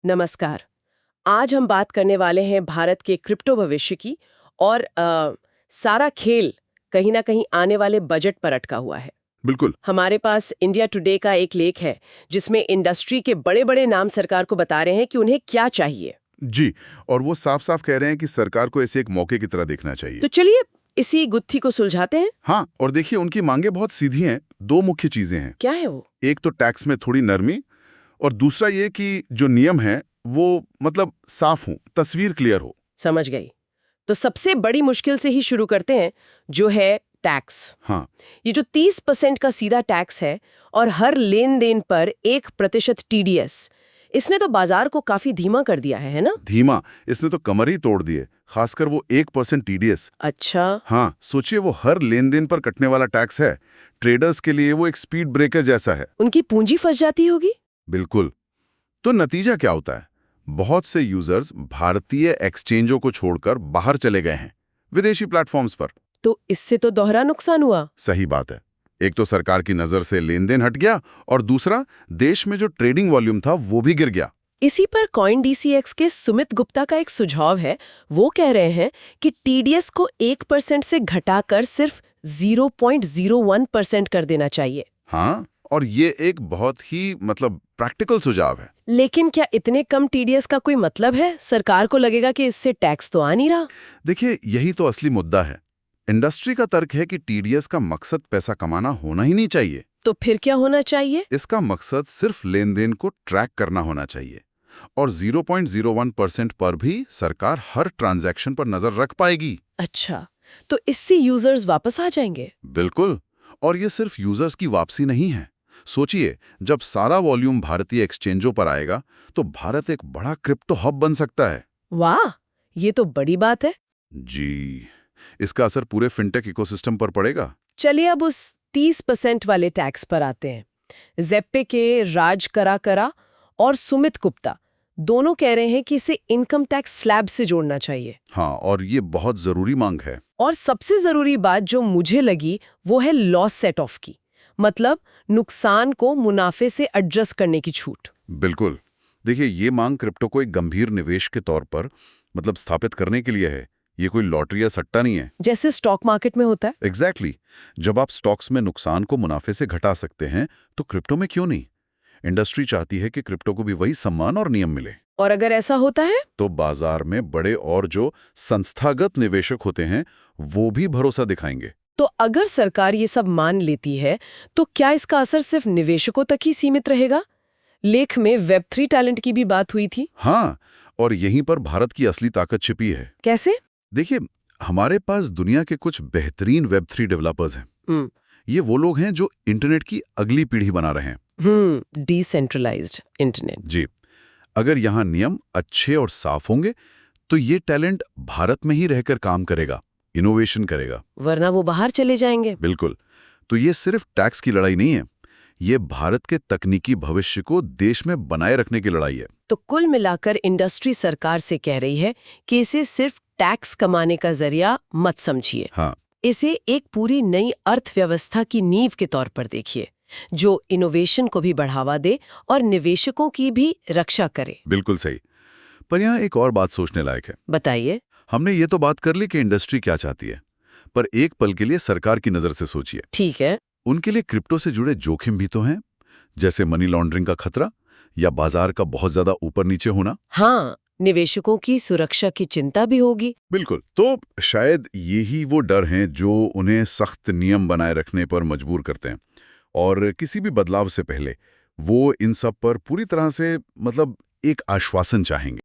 नमस्कार। आज हम बात करने वाले हैं भारत के क्रिप्टो भविष्य की और सारा खेल कहीं ना कहीं आने वाले बजट पर अटका हुआ है। बिल्कुल। हमारे पास इंडिया टुडे का एक लेख है जिसमें इंडस्ट्री के बड़े बड़े नाम सरकार को बता रहे हैं कि उन्हें क्या चाहिए। जी, और वो साफ साफ कह रहे हैं कि सरकार को इसे एक मौके की तरह देखना चाहिए। तो चलिए इसी गुत्थी को सुलझाते हैं। हाँ, और देखिए उनकी मांगे बहुत सीधी हैं। दो मुख्य चीजें हैं। क्या है वो? एक तो टैक्स में थोड़ी नरमी, और दूसरा ये कि जो नियम है वो मतलब साफ हो, तस्वीर क्लियर हो। समझ गई। तो सबसे बड़ी मुश्किल से ही शुरू करते हैं, जो है टैक्स। हाँ, ये जो 30% का सीधा टैक्स है और हर लेन देन पर 1% TDS, इसने तो बाजार को काफी धीमा कर दिया है ना? धीमा, इसने तो कमर ही तोड़ दिए, खासकर वो 1% TDS। अच्छा। हाँ, सोचिए वो हर लेन देन पर कटने वाला टैक्स है। ट्रेडर्स के लिए वो एक स्पीड ब्रेकर जैसा है। उनकी पूंजी फंस जाती होगी। बिल्कुल। तो नतीजा क्या होता है? बहुत से यूजर्स भारतीय एक्सचेंजों को छोड़कर बाहर चले गए हैं, विदेशी प्लेटफॉर्म्स पर। तो इससे तो दोहरा नुकसान हुआ। सही बात है। एक तो सरकार की नजर से लेन देन हट गया, और दूसरा देश में जो ट्रेडिंग वॉल्यूम था वो भी गिर गया। इसी पर कॉइन DCX के सुमित गुप्ता का एक सुझाव है। वो कह रहे हैं कि TDS को 1% से घटाकर सिर्फ 0.01% कर देना चाहिए। हाँ, और ये एक बहुत ही प्रैक्टिकल सुझाव है। लेकिन क्या इतने कम TDS का कोई मतलब है? सरकार को लगेगा कि इससे टैक्स तो आ नहीं रहा। देखिए, यही तो असली मुद्दा है। इंडस्ट्री का तर्क है कि टीडीएस का मकसद पैसा कमाना होना ही नहीं चाहिए। तो फिर क्या होना चाहिए? इसका मकसद सिर्फ लेन देन को ट्रैक करना होना चाहिए, और 0.01% पर भी सरकार हर ट्रांजैक्शन पर नजर रख पाएगी। अच्छा, तो इससे यूजर्स वापस आ जाएंगे? बिल्कुल। और ये सिर्फ यूजर्स की वापसी नहीं है। सोचिए, जब सारा वॉल्यूम भारतीय एक्सचेंजों पर आएगा तो भारत एक बड़ा क्रिप्टो हब बन सकता है। वाह, ये तो बड़ी बात है। जी, इसका असर पूरे फिनटेक इकोसिस्टम पर पड़ेगा। चलिए अब उस 30% वाले टैक्स पर आते हैं। ज़ेप्पे के राज करा और सुमित गुप्ता दोनों कह रहे हैं कि इसे इनकम टैक्स स्लैब से जोड़ना चाहिए। हाँ, और ये बहुत जरूरी मांग है। और सबसे जरूरी बात जो मुझे लगी वो है लॉस सेट ऑफ की, मतलब नुकसान को मुनाफे से एडजस्ट करने की छूट। बिल्कुल। देखिए, ये मांग क्रिप्टो को एक गंभीर निवेश के तौर पर स्थापित करने के लिए है। ये कोई लॉटरी या सट्टा नहीं है। जैसे स्टॉक मार्केट में होता है। एग्जैक्टली। जब आप स्टॉक्स में नुकसान को मुनाफे से घटा सकते हैं तो क्रिप्टो में क्यों नहीं? इंडस्ट्री चाहती है कि क्रिप्टो को भी वही सम्मान और नियम मिले। और अगर ऐसा होता है तो बाजार में बड़े और जो संस्थागत निवेशक होते हैं वो भी भरोसा दिखाएंगे। तो अगर सरकार ये सब मान लेती है तो क्या इसका असर सिर्फ निवेशकों तक ही सीमित रहेगा? लेख में Web3 टैलेंट की भी बात हुई थी। हाँ, और यहीं पर भारत की असली ताकत छिपी है। कैसे? देखिए, हमारे पास दुनिया के कुछ बेहतरीन Web3 डेवलपर्स हैं। ये वो लोग हैं जो इंटरनेट की अगली पीढ़ी बना रहे हैं। Decentralised internet. जी, अगर यहाँ नियम अच्छे और साफ होंगे तो ये टैलेंट भारत में ही रहकर काम करेगा, इनोवेशन करेगा। वरना वो बाहर चले जाएंगे। बिल्कुल। तो ये सिर्फ टैक्स की लड़ाई नहीं है, ये भारत के तकनीकी भविष्य को देश में बनाए रखने की लड़ाई है। तो कुल मिलाकर इंडस्ट्री सरकार से कह रही है कि इसे सिर्फ टैक्स कमाने का जरिया मत समझिए। हाँ, इसे एक पूरी नई अर्थव्यवस्था की नींव के तौर पर देखिए, जो इनोवेशन को भी बढ़ावा दे और निवेशकों की भी रक्षा करे। बिल्कुल सही। पर यहाँ एक और बात सोचने लायक है। बताइए। हमने ये तो बात कर ली कि इंडस्ट्री क्या चाहती है, पर एक पल के लिए सरकार की नजर से सोचिए। ठीक है। उनके लिए क्रिप्टो से जुड़े जोखिम भी तो हैं, जैसे मनी लॉन्ड्रिंग का खतरा या बाजार का बहुत ज्यादा ऊपर नीचे होना। हाँ, निवेशकों की सुरक्षा की चिंता भी होगी। बिल्कुल। तो शायद यही वो डर हैं जो उन्हें सख्त नियम बनाए रखने पर मजबूर करते हैं, और किसी भी बदलाव से पहले वो इन सब पर पूरी तरह से एक आश्वासन चाहेंगे।